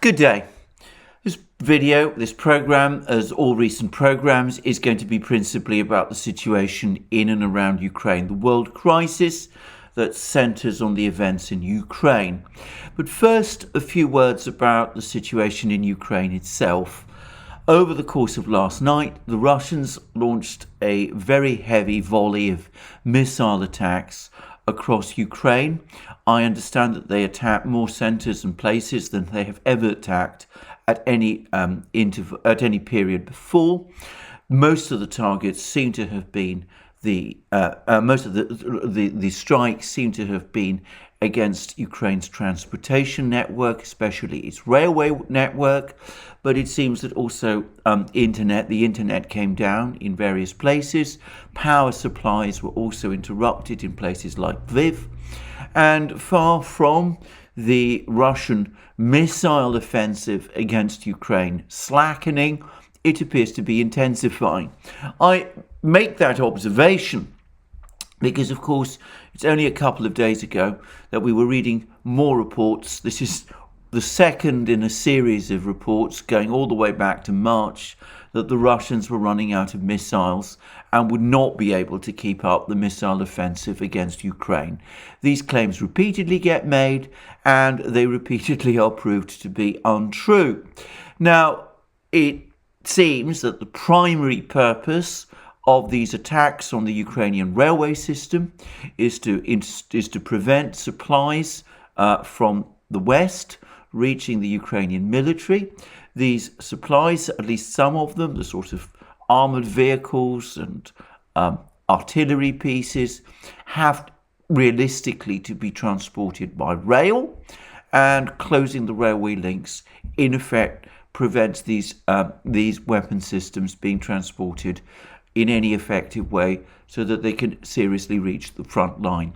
Good day. This program, as all recent programs, is going to be principally about the situation in and around Ukraine, the world crisis that centers on the events in Ukraine. But first, a few words about the situation in Ukraine itself. Over the course of last night, the Russians launched a very heavy volley of missile attacks across Ukraine. I understand that they attacked more centers and places than they have ever attacked at any period before. Most of the targets seem to have been most of the strikes seem to have been against Ukraine's transportation network, especially its railway network. But it seems that also the internet came down in various places. Power supplies were also interrupted in places like Lviv. And far from the Russian missile offensive against Ukraine slackening, it appears to be intensifying. I make that observation because, of course, it's only a couple of days ago that we were reading more reports. This is the second in a series of reports going all the way back to March that the Russians were running out of missiles and would not be able to keep up the missile offensive against Ukraine. These claims repeatedly get made, and they repeatedly are proved to be untrue. Now, it seems that the primary purpose of these attacks on the Ukrainian railway system is to prevent supplies from the West reaching the Ukrainian military. These supplies, at least some of them, the sort of armoured vehicles and artillery pieces, have realistically to be transported by rail, and closing the railway links in effect prevents these weapon systems being transported in any effective way so that they can seriously reach the front line.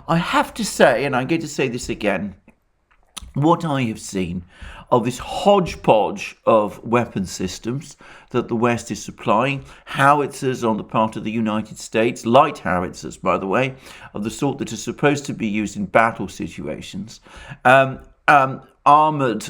I have to say, and I'm going to say this again, what I have seen of this hodgepodge of weapon systems that the West is supplying, howitzers on the part of the United States, light howitzers, by the way, of the sort that are supposed to be used in battle situations, armoured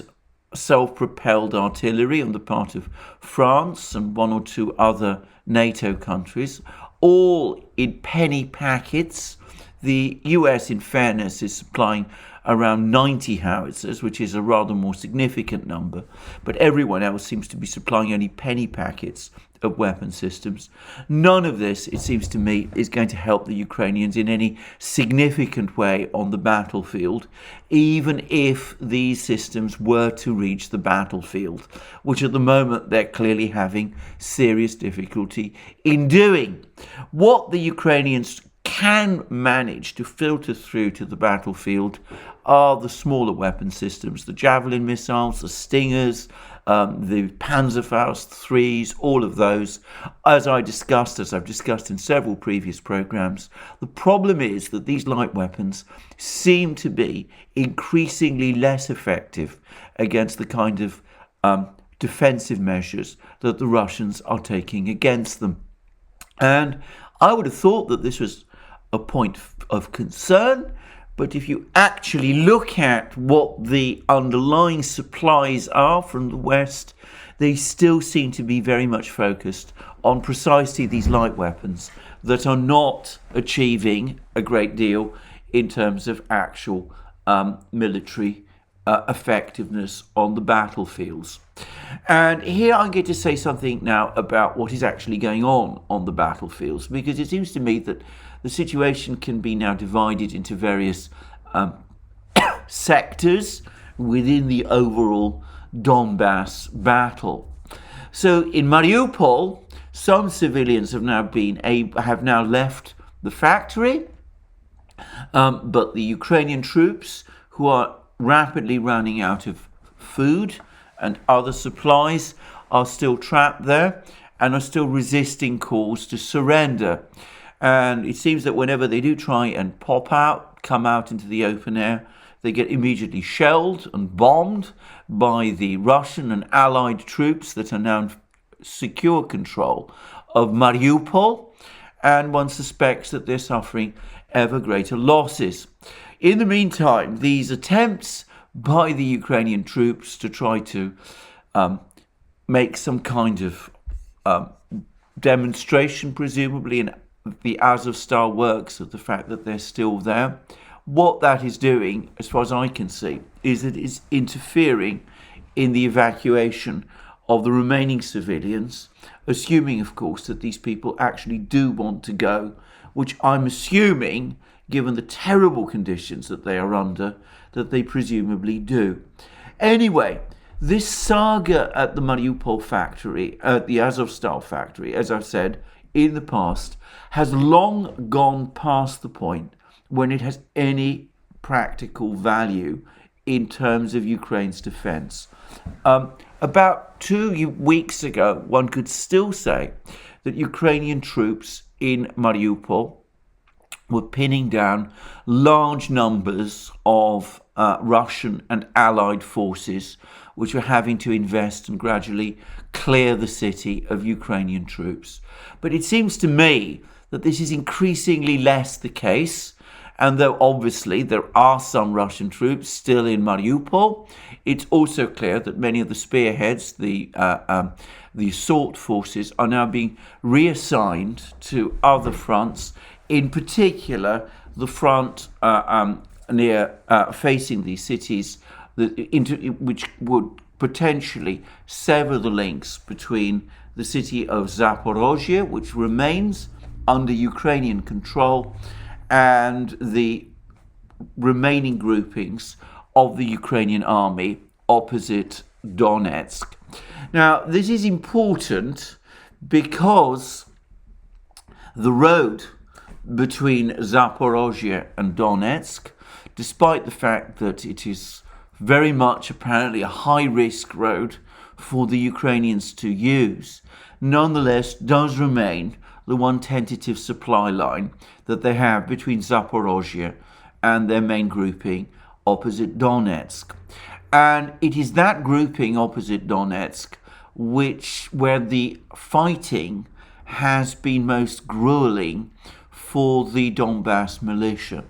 self-propelled artillery on the part of France and one or two other NATO countries, all in penny packets. The US, in fairness, is supplying around 90 howitzers, which is a rather more significant number, but everyone else seems to be supplying only penny packets of weapon systems. None of this, it seems to me, is going to help the Ukrainians in any significant way on the battlefield, even if these systems were to reach the battlefield, which at the moment they're clearly having serious difficulty in doing. What the Ukrainians can manage to filter through to the battlefield are the smaller weapon systems, the Javelin missiles, the Stingers, the Panzerfaust 3s, all of those. As I've discussed in several previous programs, the problem is that these light weapons seem to be increasingly less effective against the kind of defensive measures that the Russians are taking against them. And I would have thought that this was a point of concern, but if you actually look at what the underlying supplies are from the West, they still seem to be very much focused on precisely these light weapons that are not achieving a great deal in terms of actual military effectiveness on the battlefields. And here I'm going to say something now about what is actually going on the battlefields, because it seems to me that the situation can be now divided into various sectors within the overall Donbass battle. So in Mariupol, some civilians have now left the factory, but the Ukrainian troops, who are rapidly running out of food and other supplies, are still trapped there and are still resisting calls to surrender. And it seems that whenever they do try and come out into the open air, they get immediately shelled and bombed by the Russian and allied troops that are now in secure control of Mariupol, and one suspects that they're suffering ever greater losses. In the meantime, these attempts by the Ukrainian troops to try to make some kind of demonstration, presumably in the Azov-style works, of the fact that they're still there. What that is doing, as far as I can see, is it is interfering in the evacuation of the remaining civilians, assuming, of course, that these people actually do want to go, which I'm assuming, given the terrible conditions that they are under, that they presumably do. Anyway, this saga at the Mariupol factory, at the Azovstal factory, as I've said in the past, has long gone past the point when it has any practical value in terms of Ukraine's defense. About 2 weeks ago, one could still say that Ukrainian troops in Mariupol were pinning down large numbers of Russian and allied forces, which were having to invest and gradually clear the city of Ukrainian troops. But it seems to me that this is increasingly less the case. And though obviously there are some Russian troops still in Mariupol, it's also clear that many of the spearheads, the assault forces, are now being reassigned to other fronts, in particular the front near facing these cities, which would potentially sever the links between the city of Zaporozhye, which remains under Ukrainian control, and the remaining groupings of the Ukrainian army opposite Donetsk. Now, this is important because the road between Zaporozhye and Donetsk, despite the fact that it is very much apparently a high-risk road for the Ukrainians to use, nonetheless does remain the one tentative supply line that they have between Zaporozhye and their main grouping opposite Donetsk. And it is that grouping opposite Donetsk where the fighting has been most grueling for the Donbass militia.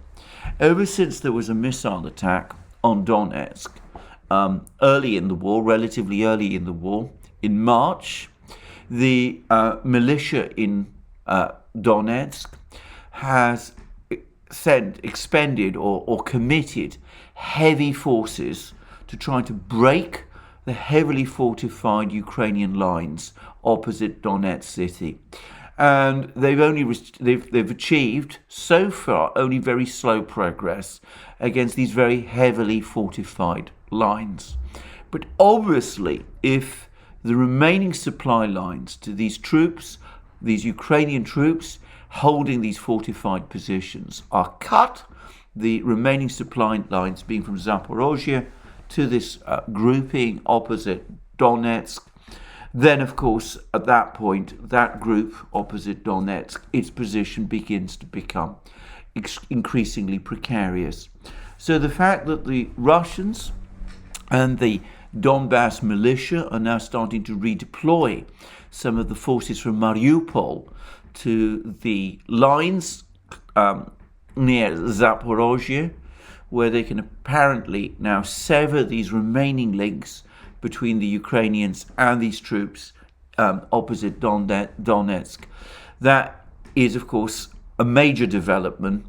Ever since there was a missile attack on Donetsk early in the war, relatively early in the war, in March, the militia in Donetsk has expended or committed heavy forces to try to break the heavily fortified Ukrainian lines opposite Donetsk city. And they've achieved so far only very slow progress against these very heavily fortified lines. But obviously, if the remaining supply lines to these troops, these Ukrainian troops holding these fortified positions, are cut, the remaining supply lines being from Zaporozhye to this grouping opposite Donetsk, then of course at that point that group opposite Donetsk, its position begins to become increasingly precarious. So the fact that the Russians and the Donbass militia are now starting to redeploy some of the forces from Mariupol to the lines near Zaporozhye, where they can apparently now sever these remaining links between the Ukrainians and these troops opposite Donetsk. That is, of course, a major development,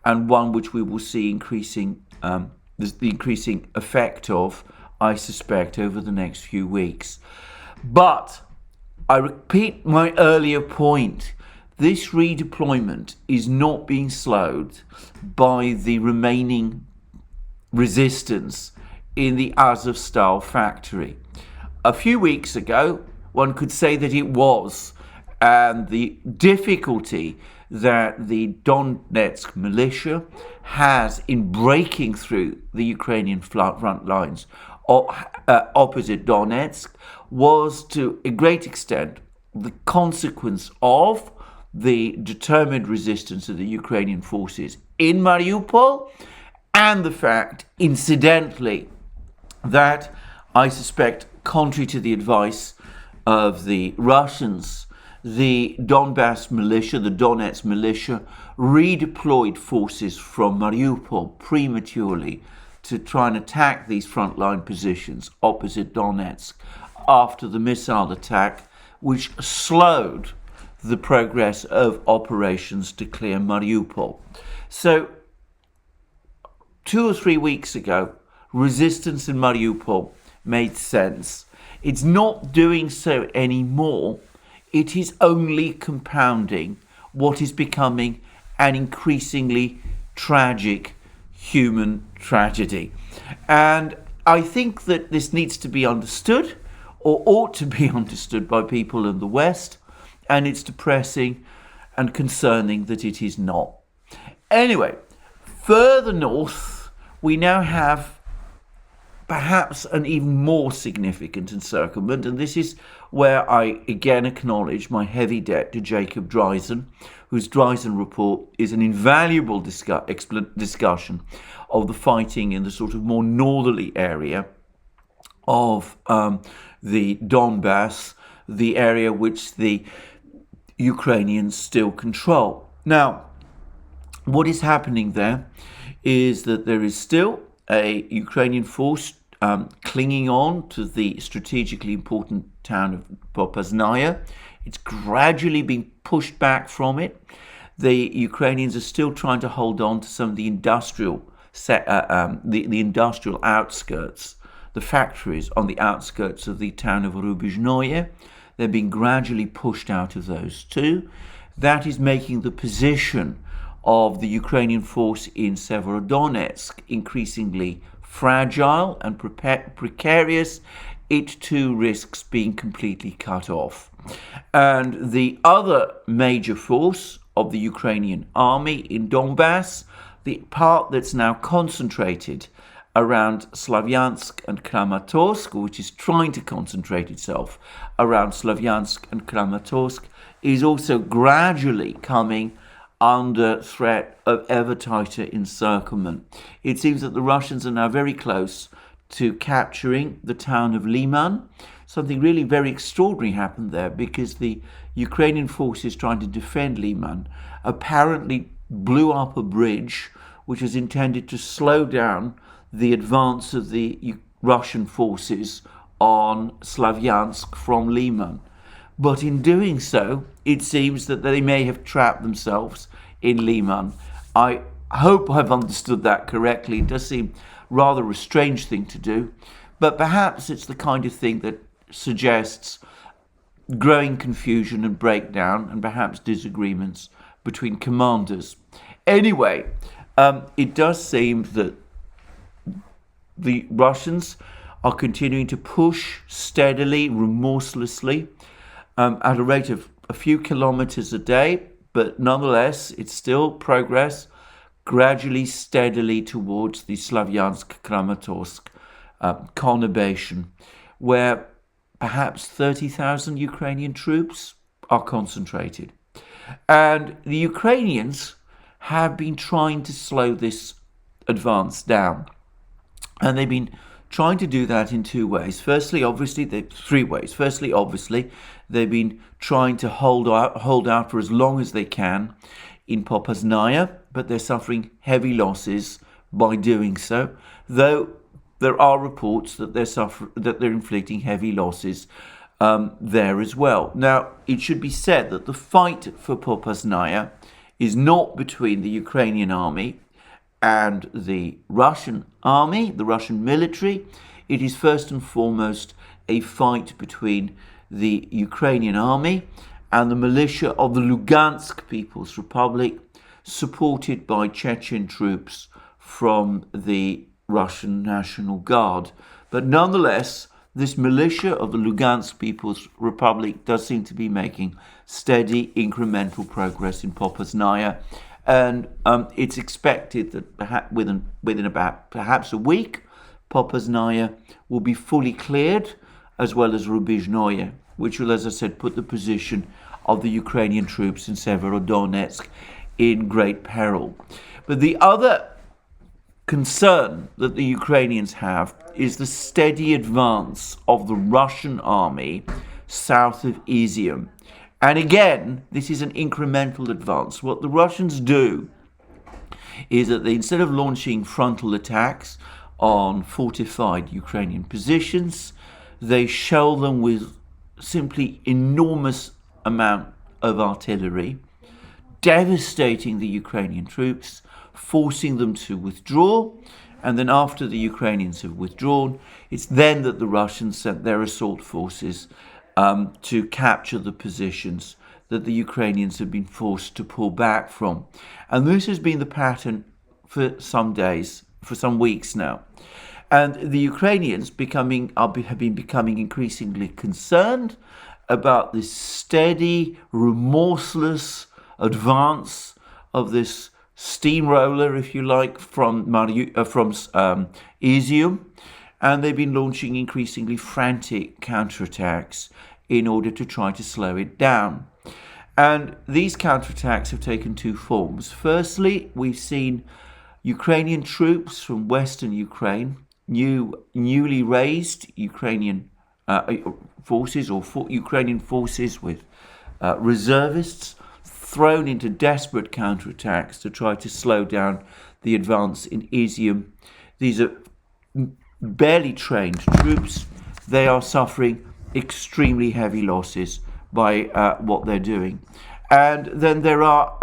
and one which we will see the increasing effect of, I suspect, over the next few weeks. But I repeat my earlier point. This redeployment is not being slowed by the remaining resistance in the Azovstal factory. A few weeks ago, one could say that it was, and the difficulty that the Donetsk militia has in breaking through the Ukrainian front lines opposite Donetsk was to a great extent the consequence of the determined resistance of the Ukrainian forces in Mariupol, and the fact, incidentally, that I suspect, contrary to the advice of the Russians, the Donbass militia, the Donetsk militia, redeployed forces from Mariupol prematurely to try and attack these frontline positions opposite Donetsk after the missile attack, which slowed the progress of operations to clear Mariupol. So 2 or 3 weeks ago, resistance in Mariupol made sense. It's not doing so anymore. It is only compounding what is becoming an increasingly tragic human tragedy. And I think that this needs to be understood, or ought to be understood, by people in the West, and it's depressing and concerning that it is not. Anyway, further north, we now have perhaps an even more significant encirclement, and this is where I again acknowledge my heavy debt to Jacob Dreisen, whose Dreisen report is an invaluable discussion of the fighting in the sort of more northerly area of the Donbass, the area which the Ukrainians still control. Now, what is happening there is that there is still a Ukrainian force clinging on to the strategically important town of Popasnaya. It's gradually being pushed back from it. The Ukrainians are still trying to hold on to some of the industrial industrial outskirts, the factories on the outskirts of the town of Rubizhnoye. They're being gradually pushed out of those too. That is making the position of the Ukrainian force in Severodonetsk increasingly fragile and precarious. It too risks being completely cut off. And the other major force of the Ukrainian army in Donbass, the part that's now concentrated around Slavyansk and Kramatorsk, which is trying to concentrate itself around Slavyansk and Kramatorsk, is also gradually coming under threat of ever tighter encirclement. It seems that the Russians are now very close to capturing the town of Liman. Something really very extraordinary happened there, because the Ukrainian forces trying to defend Liman apparently blew up a bridge which was intended to slow down the advance of the Russian forces on Slavyansk from Liman. But in doing so, it seems that they may have trapped themselves in Liman. I hope I've understood that correctly. It does seem rather a strange thing to do, but perhaps it's the kind of thing that suggests growing confusion and breakdown, and perhaps disagreements between commanders. Anyway, it does seem that the Russians are continuing to push steadily, remorselessly, at a rate of a few kilometers a day, but nonetheless, it's still progress, gradually, steadily towards the Slavyansk-Kramatorsk conurbation, where perhaps 30,000 Ukrainian troops are concentrated. And the Ukrainians have been trying to slow this advance down. And they've been trying to do that in two ways. Firstly, obviously, three ways. Firstly, obviously, they've been trying to hold out for as long as they can in Popasnaya, but they're suffering heavy losses by doing so, though there are reports that they're inflicting heavy losses there as well. Now, it should be said that the fight for Popasnaya is not between the Ukrainian army and the Russian army, the Russian military. It is first and foremost a fight between the Ukrainian army and the militia of the Lugansk People's Republic, supported by Chechen troops from the Russian National Guard. But nonetheless, this militia of the Lugansk People's Republic does seem to be making steady incremental progress in Popasnaya. And it's expected that within about perhaps a week, Popasnaya will be fully cleared, as well as Rubizhnoye, which will, as I said, put the position of the Ukrainian troops in Severodonetsk in great peril. But the other concern that the Ukrainians have is the steady advance of the Russian army south of Izium. And again, this is an incremental advance. What the Russians do is that they, instead of launching frontal attacks on fortified Ukrainian positions. They shell them with simply enormous amount of artillery, devastating the Ukrainian troops, forcing them to withdraw. And then after the Ukrainians have withdrawn, it's then that the Russians sent their assault forces to capture the positions that the Ukrainians have been forced to pull back from. And this has been the pattern for some days, for some weeks now. And the Ukrainians have been becoming increasingly concerned about this steady, remorseless advance of this steamroller, if you like, from Izium, and they've been launching increasingly frantic counterattacks in order to try to slow it down. And these counterattacks have taken two forms. Firstly, we've seen Ukrainian troops from Western Ukraine, newly raised Ukrainian forces, or Ukrainian forces with reservists, thrown into desperate counterattacks to try to slow down the advance in Izium. These are barely trained troops. They are suffering extremely heavy losses by what they're doing. And then there are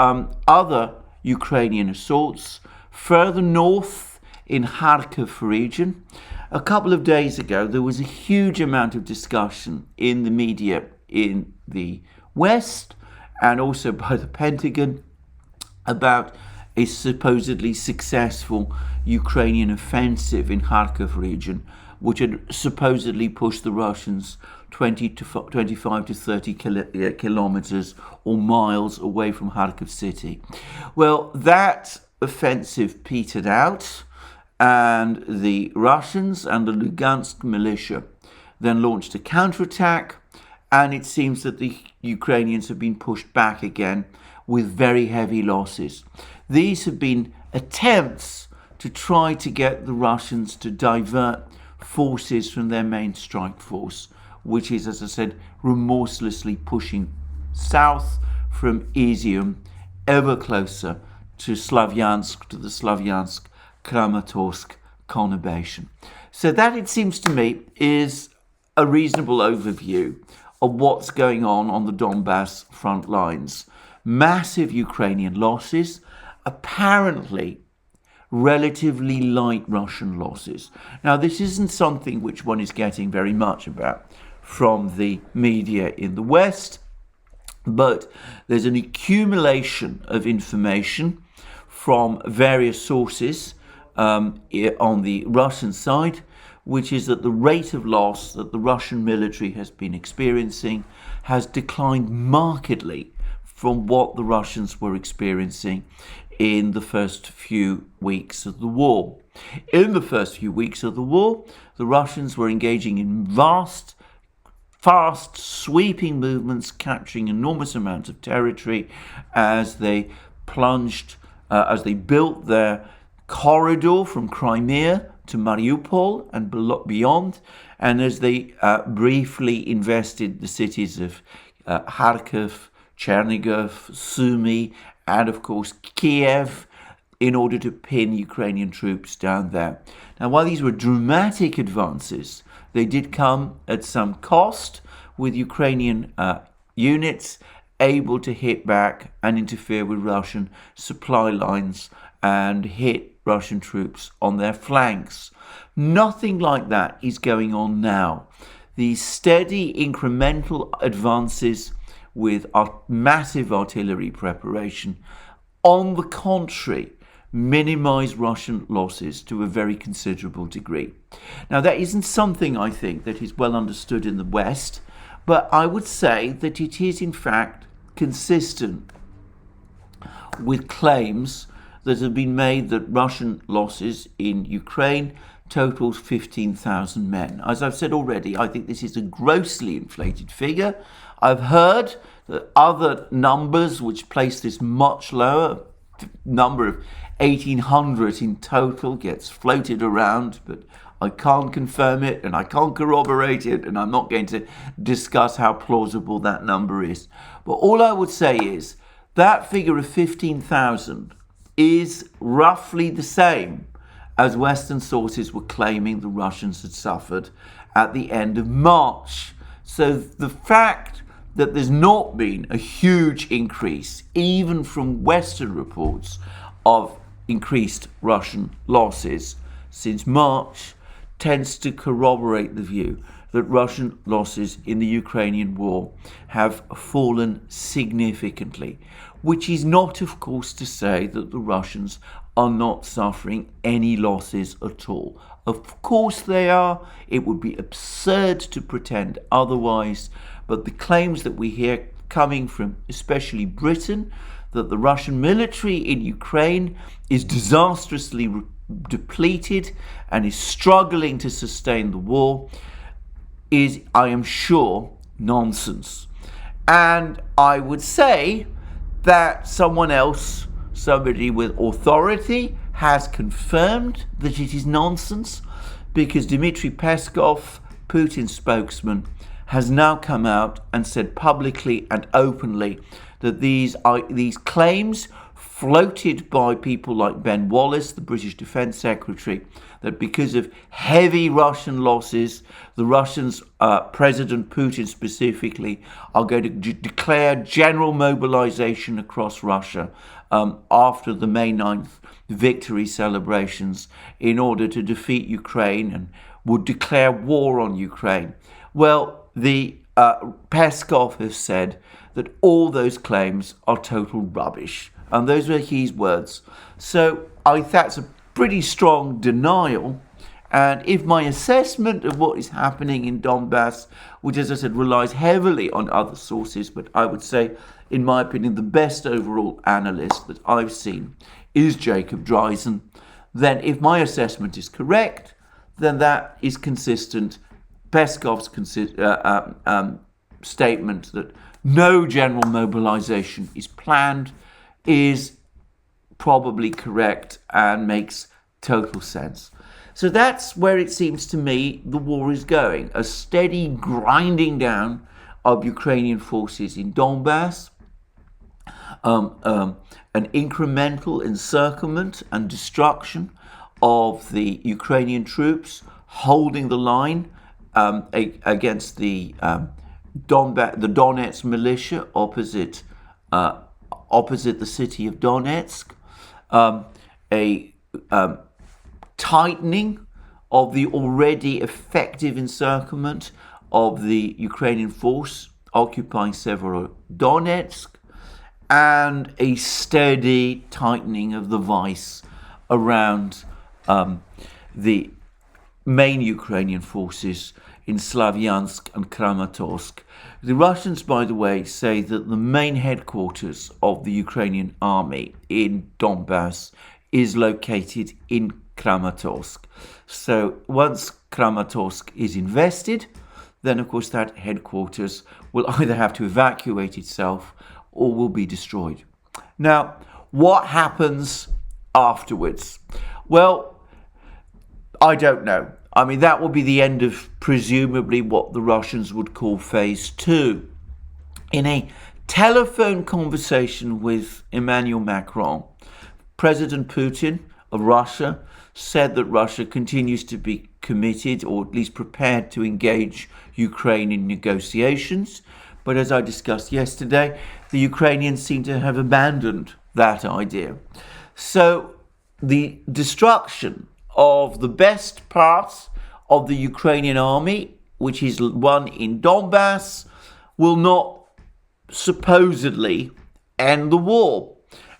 other Ukrainian assaults further north in Kharkiv region. A couple of days ago, there was a huge amount of discussion in the media in the West and also by the Pentagon about a supposedly successful Ukrainian offensive in Kharkiv region, which had supposedly pushed the Russians 25 to 30 kilometers or miles away from Kharkiv city. Well, that offensive petered out, and the Russians and the Lugansk militia then launched a counterattack, and it seems that the Ukrainians have been pushed back again with very heavy losses. These have been attempts to try to get the Russians to divert forces from their main strike force, which is, as I said, remorselessly pushing south from Izium ever closer to Slavyansk, to the Slavyansk-Kramatorsk conurbation. So that, it seems to me, is a reasonable overview of what's going on the Donbass front lines. Massive Ukrainian losses, apparently relatively light Russian losses. Now, this isn't something which one is getting very much about from the media in the West, but there's an accumulation of information from various sources on the Russian side, which is that the rate of loss that the Russian military has been experiencing has declined markedly from what the Russians were experiencing in the first few weeks of the war. In the first few weeks of the war, the Russians were engaging in fast, sweeping movements, capturing enormous amounts of territory as they as they built their corridor from Crimea to Mariupol and beyond, and as they briefly invested the cities of Kharkiv, Chernigov, Sumy, and of course Kiev, in order to pin Ukrainian troops down there. Now, while these were dramatic advances, they did come at some cost, with Ukrainian units able to hit back and interfere with Russian supply lines and hit Russian troops on their flanks. Nothing like that is going on now. These steady incremental advances with massive artillery preparation, on the contrary, minimize Russian losses to a very considerable degree. Now, that isn't something, I think, that is well understood in the West, but I would say that it is in fact consistent with claims that have been made that Russian losses in Ukraine totals 15,000 men. As I've said already, I think this is a grossly inflated figure. I've heard that other numbers which place this much lower, number of 1,800 in total, gets floated around, but I can't confirm it and I can't corroborate it, and I'm not going to discuss how plausible that number is. But all I would say is that figure of 15,000 is roughly the same as Western sources were claiming the Russians had suffered at the end of March. So the fact that there's not been a huge increase, even from Western reports, of increased Russian losses since March tends to corroborate the view that Russian losses in the Ukrainian war have fallen significantly, which is not, of course, to say that the Russians are not suffering any losses at all. Of course they are. It would be absurd to pretend otherwise, but the claims that we hear coming from especially Britain that the Russian military in Ukraine is disastrously depleted and is struggling to sustain the war is, I am sure, nonsense. And I would say that someone else, somebody with authority, has confirmed that it is nonsense, because Dmitry Peskov, Putin's spokesman, has now come out and said publicly and openly that these claims floated by people like Ben Wallace, the British Defence Secretary, that because of heavy Russian losses, the Russians, President Putin specifically, are going to declare general mobilization across Russia after the May 9th victory celebrations in order to defeat Ukraine, and would declare war on Ukraine. Well, the Peskov has said that all those claims are total rubbish. And those were his words. So I think that's a pretty strong denial. And if my assessment of what is happening in Donbass, which, as I said, relies heavily on other sources, but I would say, in my opinion, the best overall analyst that I've seen is Jacob Dreisen, then if my assessment is correct, then that is consistent. Peskov's statement that no general mobilization is planned is probably correct and makes total sense. So that's where it seems to me the war is going. A steady grinding down of Ukrainian forces in Donbass, an incremental encirclement and destruction of the Ukrainian troops holding the line against the Donetsk militia opposite the city of Donetsk, a tightening of the already effective encirclement of the Ukrainian force occupying Severodonetsk, and a steady tightening of the vice around the main Ukrainian forces in Slavyansk and Kramatorsk. The Russians, by the way, say that the main headquarters of the Ukrainian army in Donbass is located in Kramatorsk. So once Kramatorsk is invested, then of course that headquarters will either have to evacuate itself or will be destroyed. Now, what happens afterwards? Well, I don't know. I mean, that will be the end of presumably what the Russians would call phase 2. In a telephone conversation with Emmanuel Macron, President Putin of Russia said that Russia continues to be committed, or at least prepared, to engage Ukraine in negotiations. But as I discussed yesterday, the Ukrainians seem to have abandoned that idea. So the destruction of the best parts of the Ukrainian army, which is one in Donbass, will not supposedly end the war.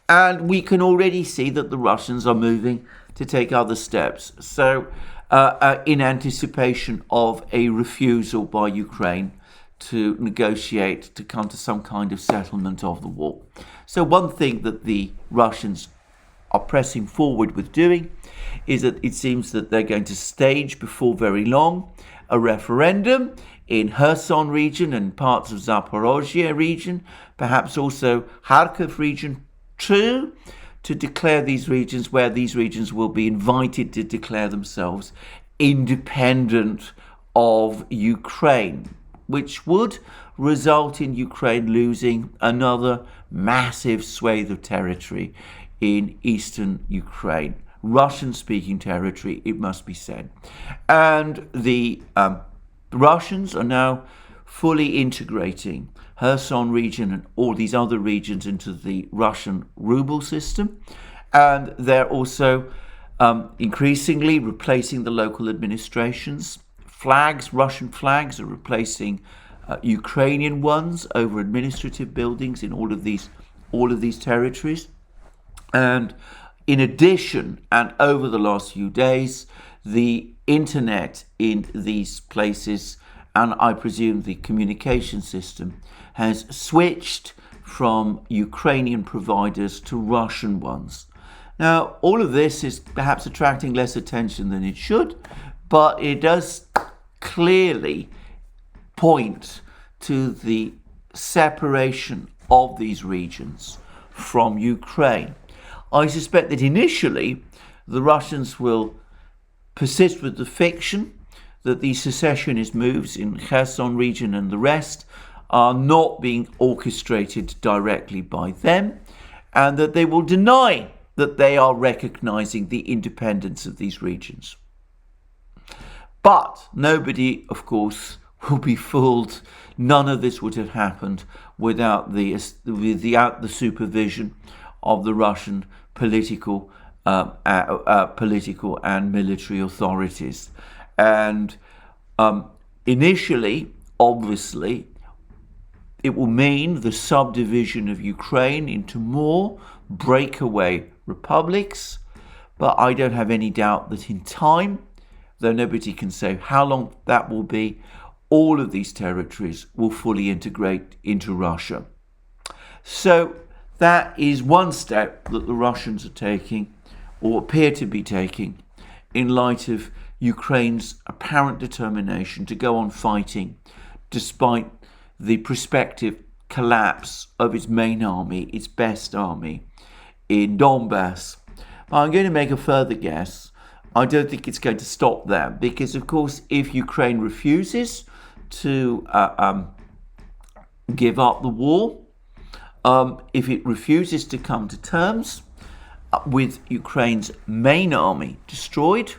And we can already see that the Russians are moving to take other steps. So in anticipation of a refusal by Ukraine to negotiate, to come to some kind of settlement of the war. So one thing that the Russians are pressing forward with doing is that it seems that they're going to stage before very long a referendum in Kherson region and parts of Zaporozhye region, perhaps also Kharkiv region too, to declare these regions, where these regions will be invited to declare themselves independent of Ukraine, which would result in Ukraine losing another massive swathe of territory in eastern Ukraine, Russian-speaking territory, it must be said. And the Russians are now fully integrating Kherson region and all these other regions into the Russian ruble system. And they're also increasingly replacing the local administrations. Flags, Russian flags, are replacing Ukrainian ones over administrative buildings in all of these territories. And in addition, and over the last few days, the internet in these places, and I presume the communication system, has switched from Ukrainian providers to Russian ones. Now, all of this is perhaps attracting less attention than it should, but it does clearly point to the separation of these regions from Ukraine. I suspect that initially the Russians will persist with the fiction that the secessionist moves in Kherson region and the rest are not being orchestrated directly by them, and that they will deny that they are recognizing the independence of these regions. But nobody, of course, will be fooled. None of this would have happened without the supervision of the Russian political and military authorities. And initially, obviously, it will mean the subdivision of Ukraine into more breakaway republics. But I don't have any doubt that in time, though nobody can say how long that will be, all of these territories will fully integrate into Russia. So that is one step that the Russians are taking, or appear to be taking, in light of Ukraine's apparent determination to go on fighting despite the prospective collapse of its main army, its best army, in Donbass. I'm going to make a further guess. I don't think it's going to stop there, because, of course, if Ukraine refuses to give up the war, if it refuses to come to terms with Ukraine's main army destroyed,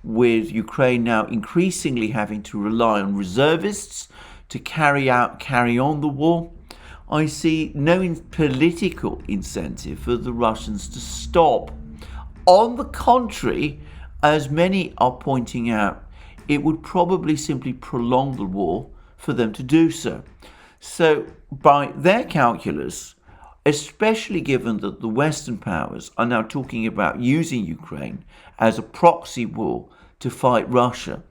with Ukraine now increasingly having to rely on reservists to carry on the war, I see no political incentive for the Russians to stop. On the contrary, as many are pointing out, it would probably simply prolong the war for them to do so. So by their calculus, especially given that the Western powers are now talking about using Ukraine as a proxy war to fight Russia,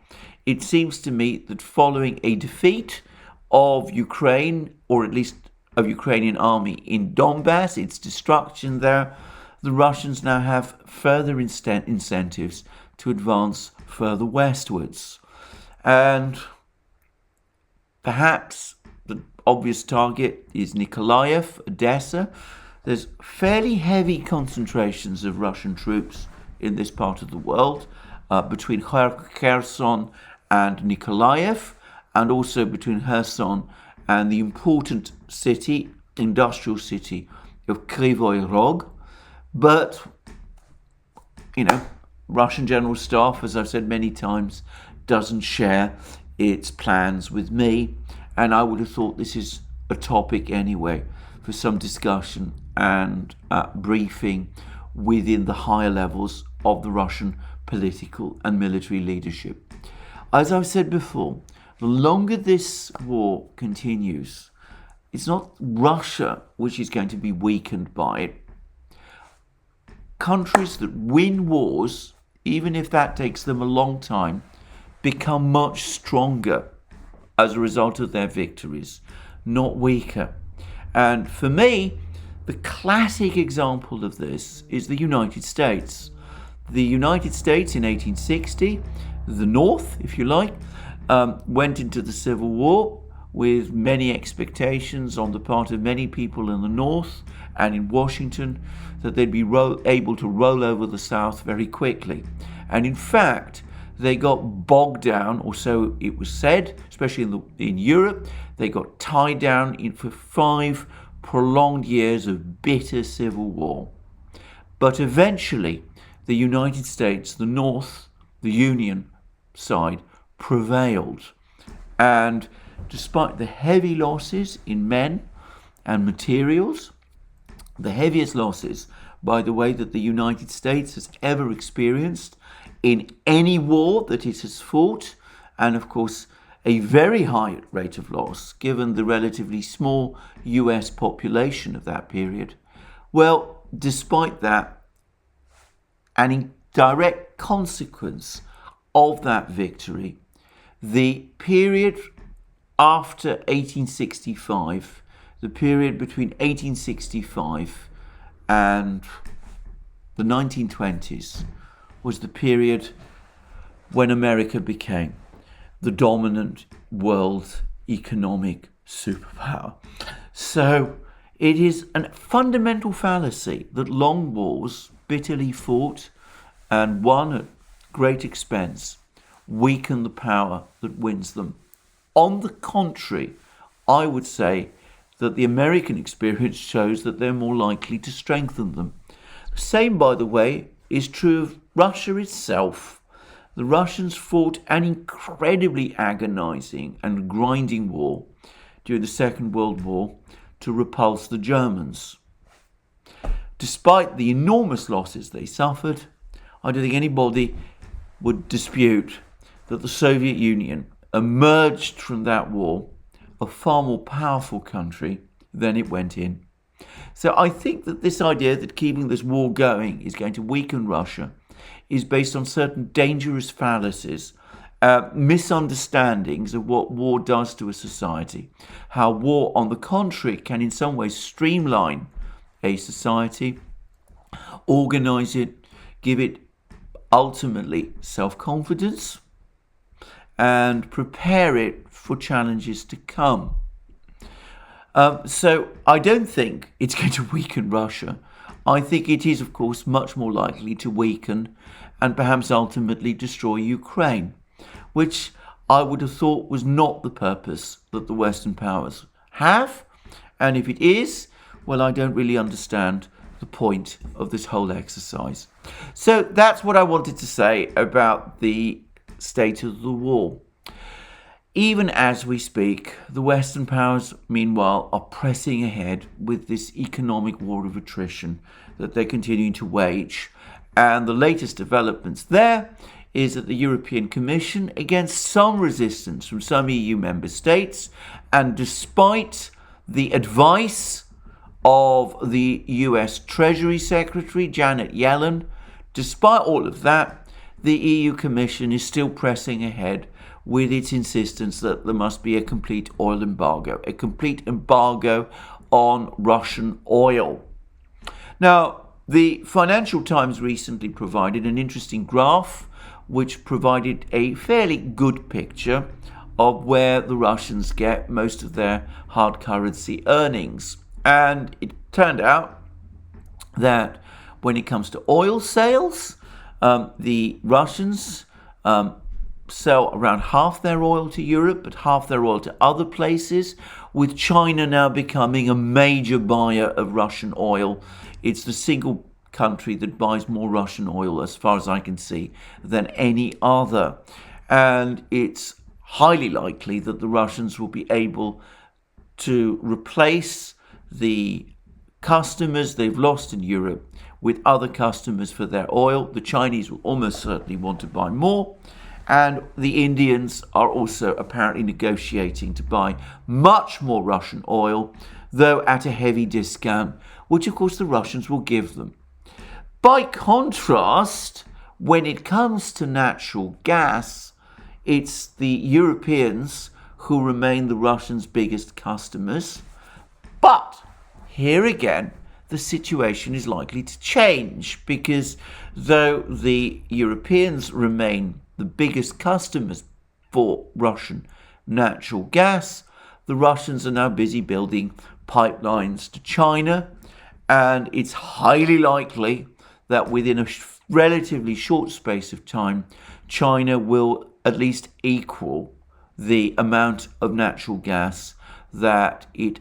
it seems to me that following a defeat of Ukraine, or at least of Ukrainian army in Donbass, its destruction there, the Russians now have further incentives to advance further westwards. And perhaps the obvious target is Nikolaev, Odessa. There's fairly heavy concentrations of Russian troops in this part of the world, between Kherson and Nikolaev, and also between Kherson and the important city, industrial city of Kryvyi Rog. But, Russian General Staff, as I've said many times, doesn't share its plans with me. And I would have thought this is a topic anyway for some discussion and briefing within the higher levels of the Russian political and military leadership. As I've said before, the longer this war continues, it's not Russia which is going to be weakened by it. Countries that win wars, even if that takes them a long time, become much stronger as a result of their victories, not weaker. And for me, the classic example of this is the United States. The United States in 1860, the North, if you like, went into the Civil War with many expectations on the part of many people in the North and in Washington that they'd be able to roll over the South very quickly. And in fact, they got bogged down, or so it was said, especially in Europe. They got tied down for 5 prolonged years of bitter civil war. But eventually, the United States, the North, the Union side, prevailed. And despite the heavy losses in men and materials, the heaviest losses, by the way, that the United States has ever experienced in any war that it has fought, and of course a very high rate of loss given the relatively small US population of that period. Well, despite that, and in direct consequence of that victory, the period after 1865, the period between 1865 and the 1920s, was the period when America became the dominant world economic superpower. So it is a fundamental fallacy that long wars, bitterly fought and won at great expense, weaken the power that wins them. On the contrary, I would say that the American experience shows that they're more likely to strengthen them. The same, by the way, is true of Russia itself. The Russians fought an incredibly agonizing and grinding war during the Second World War to repulse the Germans. Despite the enormous losses they suffered, I don't think anybody would dispute that the Soviet Union emerged from that war a far more powerful country than it went in. So I think that this idea that keeping this war going is going to weaken Russia is based on certain dangerous fallacies, misunderstandings of what war does to a society, how war, on the contrary, can in some ways streamline a society, organize it, give it ultimately self-confidence, and prepare it for challenges to come. So I don't think it's going to weaken Russia. I think it is, of course, much more likely to weaken and perhaps ultimately destroy Ukraine, which I would have thought was not the purpose that the Western powers have. And if it is, well, I don't really understand the point of this whole exercise. So that's what I wanted to say about the state of the war. Even as we speak, the Western powers, meanwhile, are pressing ahead with this economic war of attrition that they're continuing to wage. And the latest developments there is that the European Commission, against some resistance from some EU member states, and despite the advice of the US Treasury Secretary, Janet Yellen, despite all of that, the EU Commission is still pressing ahead with its insistence that there must be a complete oil embargo, a complete embargo on Russian oil. Now, the Financial Times recently provided an interesting graph which provided a fairly good picture of where the Russians get most of their hard currency earnings. And it turned out that when it comes to oil sales, the Russians sell around half their oil to Europe, but half their oil to other places, with China now becoming a major buyer of Russian oil. It's the single country that buys more Russian oil, as far as I can see, than any other. And it's highly likely that the Russians will be able to replace the customers they've lost in Europe with other customers for their oil. The Chinese will almost certainly want to buy more. And the Indians are also apparently negotiating to buy much more Russian oil, though at a heavy discount, which of course the Russians will give them. By contrast, when it comes to natural gas, it's the Europeans who remain the Russians' biggest customers. But here again, the situation is likely to change, because though the Europeans remain the biggest customers for Russian natural gas, the Russians are now busy building pipelines to China, and it's highly likely that within a relatively short space of time, China will at least equal the amount of natural gas that it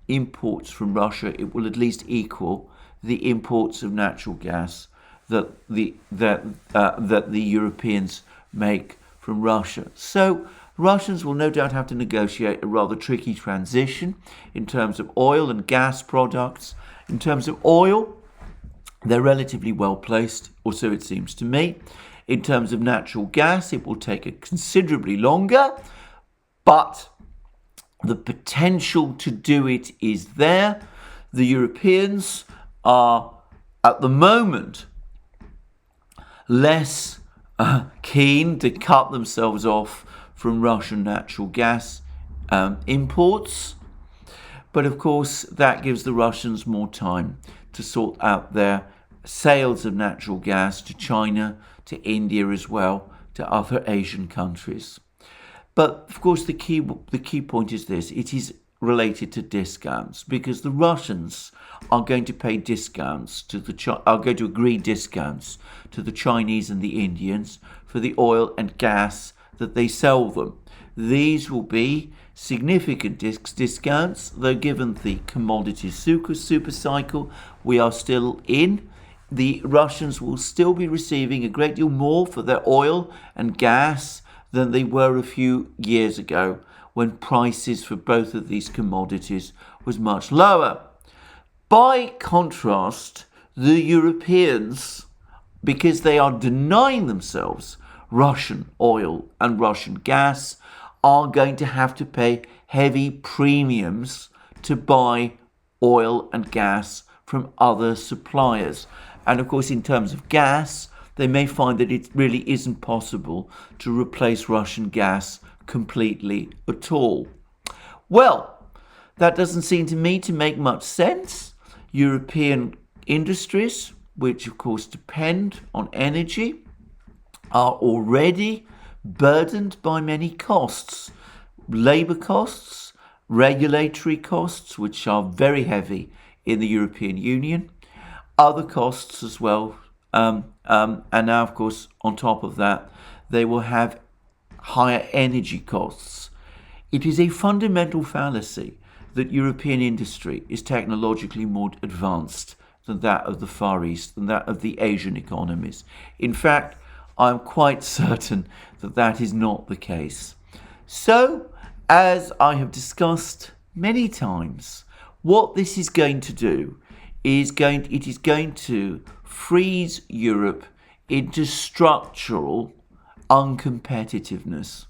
imports from Russia. It will at least equal the imports of natural gas that the Europeans make from Russia. So Russians will no doubt have to negotiate a rather tricky transition in terms of oil and gas products. In terms of oil, they're relatively well placed, or so it seems to me. In terms of natural gas, it will take a considerably longer, but the potential to do it is there. The Europeans are, at the moment, less keen to cut themselves off from Russian natural gas imports. But of course, that gives the Russians more time to sort out their sales of natural gas to China, to India as well, to other Asian countries. But of course, the key point is this: it is related to discounts, because the Russians are going to pay discounts are going to agree discounts to the Chinese and the Indians for the oil and gas that they sell them. These will be significant discounts, though given the commodity super cycle we are still in, the Russians will still be receiving a great deal more for their oil and gas than they were a few years ago, when prices for both of these commodities was much lower. By contrast, the Europeans, because they are denying themselves Russian oil and Russian gas, are going to have to pay heavy premiums to buy oil and gas from other suppliers. And of course, in terms of gas, they may find that it really isn't possible to replace Russian gas completely at all. Well, that doesn't seem to me to make much sense. European industries, which of course depend on energy, are already burdened by many costs. Labour costs, regulatory costs, which are very heavy in the European Union, other costs as well. And now, of course, on top of that, they will have higher energy costs. It is a fundamental fallacy that European industry is technologically more advanced than that of the Far East, than that of the Asian economies. In fact, I'm quite certain that that is not the case. So, as I have discussed many times, what this is going to do is it is going to freeze Europe into structural uncompetitiveness.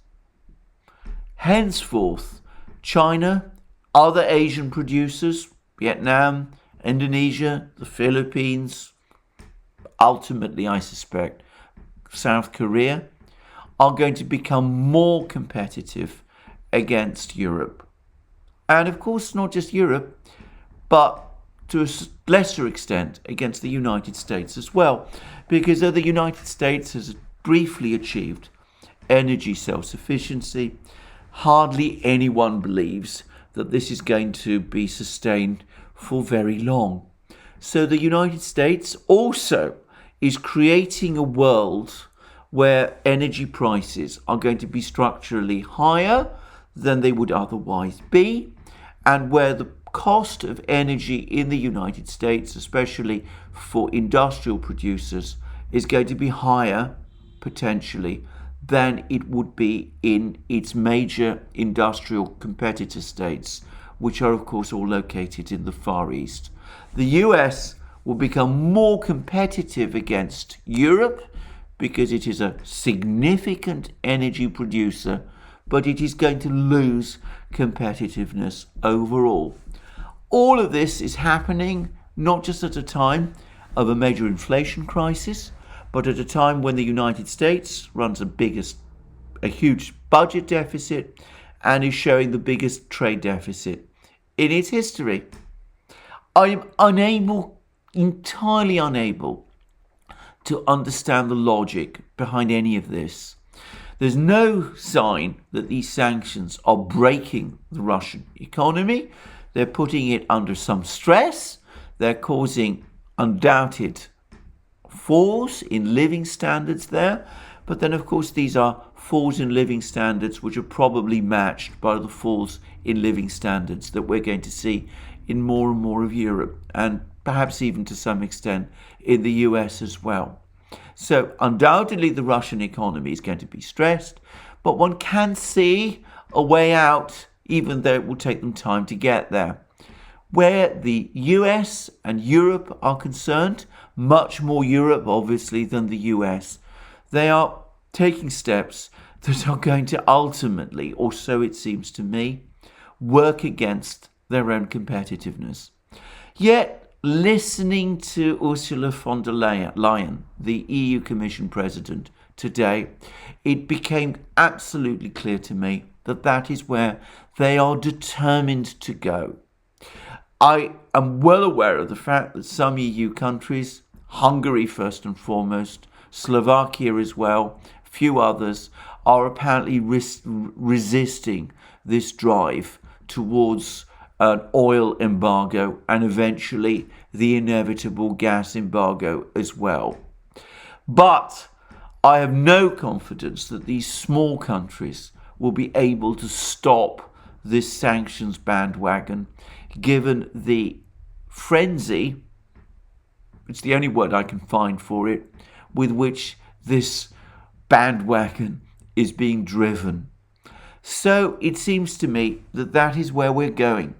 Henceforth, China, other Asian producers, Vietnam, Indonesia, the Philippines, ultimately, I suspect, South Korea, are going to become more competitive against Europe. And of course, not just Europe, but to a lesser extent against the United States as well. Because though the United States has briefly achieved energy self-sufficiency, hardly anyone believes that this is going to be sustained for very long. So the United States also is creating a world where energy prices are going to be structurally higher than they would otherwise be, and where the cost of energy in the United States, especially for industrial producers, is going to be higher, potentially, than it would be in its major industrial competitor states, which are, of course, all located in the Far East. The US will become more competitive against Europe because it is a significant energy producer, but it is going to lose competitiveness overall. All of this is happening not just at a time of a major inflation crisis, but at a time when the United States runs a huge budget deficit and is showing the biggest trade deficit in its history. I'm entirely unable to understand the logic behind any of this. There's no sign that these sanctions are breaking the Russian economy. They're putting it under some stress. They're causing undoubted falls in living standards there. But then, of course, these are falls in living standards which are probably matched by the falls in living standards that we're going to see in more and more of Europe, and perhaps even to some extent in the US as well. So undoubtedly the Russian economy is going to be stressed, but one can see a way out, even though it will take them time to get there. Where the US and Europe are concerned, much more Europe obviously than the US, they are taking steps that are going to ultimately, or so it seems to me, work against their own competitiveness. Yet, listening to Ursula von der Leyen, the EU Commission President, today, it became absolutely clear to me that that is where they are determined to go. I am well aware of the fact that some EU countries, Hungary first and foremost, Slovakia as well, a few others, are apparently resisting this drive towards an oil embargo and eventually the inevitable gas embargo as well. But I have no confidence that these small countries will be able to stop this sanctions bandwagon, given the frenzy, it's the only word I can find for it, with which this bandwagon is being driven. So it seems to me that that is where we're going.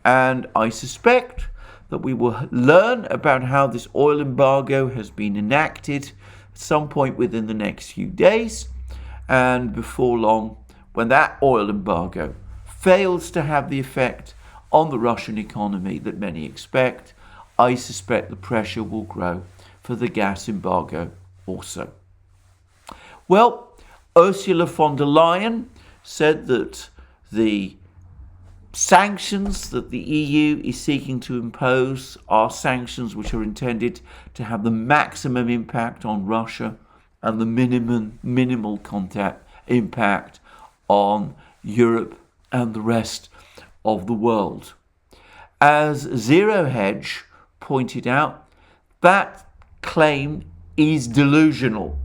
And I suspect that we will learn about how this oil embargo has been enacted at some point within the next few days. And before long, when that oil embargo fails to have the effect on the Russian economy that many expect, I suspect the pressure will grow for the gas embargo also. Well, Ursula von der Leyen said that the sanctions that the EU is seeking to impose are sanctions which are intended to have the maximum impact on Russia and the minimal impact on Europe and the rest of the world. As Zero Hedge pointed out, that claim is delusional.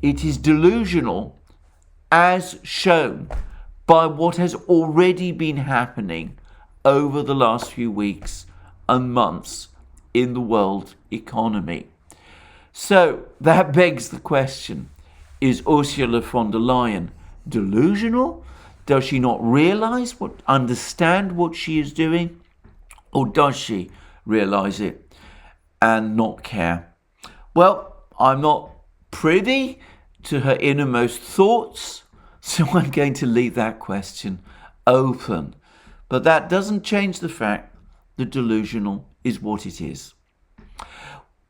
It is delusional as shown by what has already been happening over the last few weeks and months in the world economy. So that begs the question, is Ursula von der Leyen delusional? Does she not understand what she is doing? Or does she realize it and not care? Well, I'm not privy to her innermost thoughts, so I'm going to leave that question open. But that doesn't change the fact that delusional is what it is.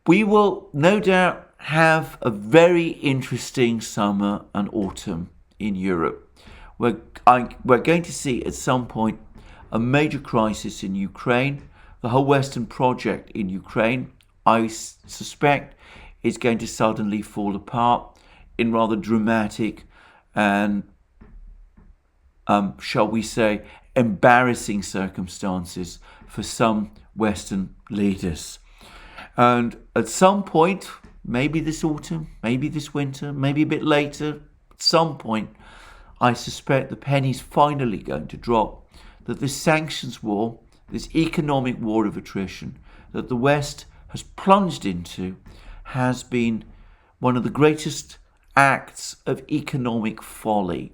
We will no doubt have a very interesting summer and autumn in Europe. We're going to see at some point a major crisis in Ukraine. The whole Western project in Ukraine, I suspect, is going to suddenly fall apart in rather dramatic and, shall we say, embarrassing circumstances for some Western leaders. And at some point, maybe this autumn, maybe this winter, maybe a bit later, at some point, I suspect the penny's finally going to drop, that this sanctions war, this economic war of attrition that the West has plunged into, has been one of the greatest acts of economic folly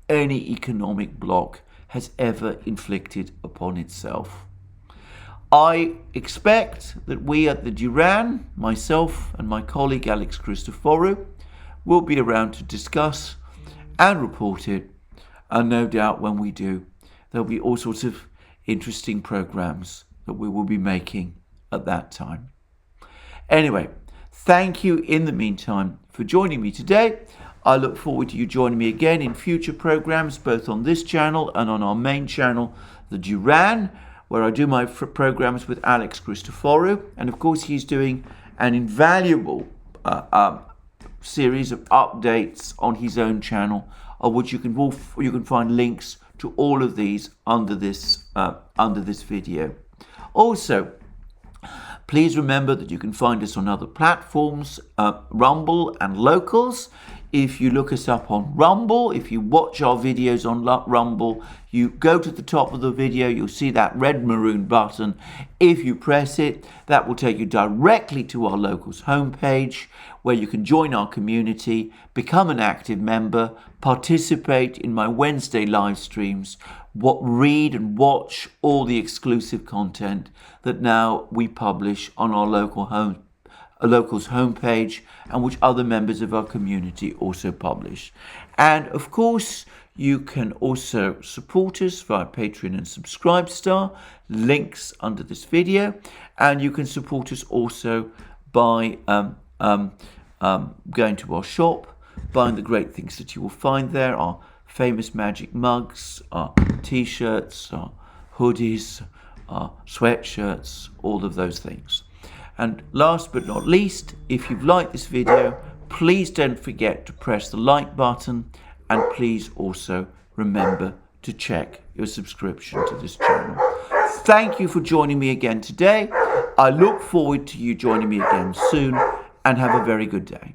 any economic bloc has ever inflicted upon itself. I expect that we at the Duran, myself and my colleague Alex Christoforou, will be around to discuss and report it, and no doubt when we do, there'll be all sorts of interesting programs that we will be making at that time. Anyway, thank you in the meantime for joining me today. I look forward to you joining me again in future programs, both on this channel and on our main channel, the Duran, where I do my programs with Alex Christoforou. And of course, he's doing an invaluable series of updates on his own channel, of which you can find links to all of these under this video. Also, please remember that you can find us on other platforms, Rumble and Locals. if you look us up on Rumble, if you watch our videos on Rumble, you go to the top of the video, you'll see that red maroon button. If you press it, that will take you directly to our locals homepage, where you can join our community, become an active member, participate in my Wednesday live streams, read and watch all the exclusive content that now we publish on our locals homepage, and which other members of our community also publish. And of course, you can also support us via Patreon and Subscribestar, links under this video, and you can support us also by going to our shop, buying the great things that you will find there, our famous magic mugs, our t-shirts, our hoodies, our sweatshirts, all of those things. And last but not least, if you've liked this video, please don't forget to press the like button, and please also remember to check your subscription to this channel. Thank you for joining me again today. I look forward to you joining me again soon, and have a very good day.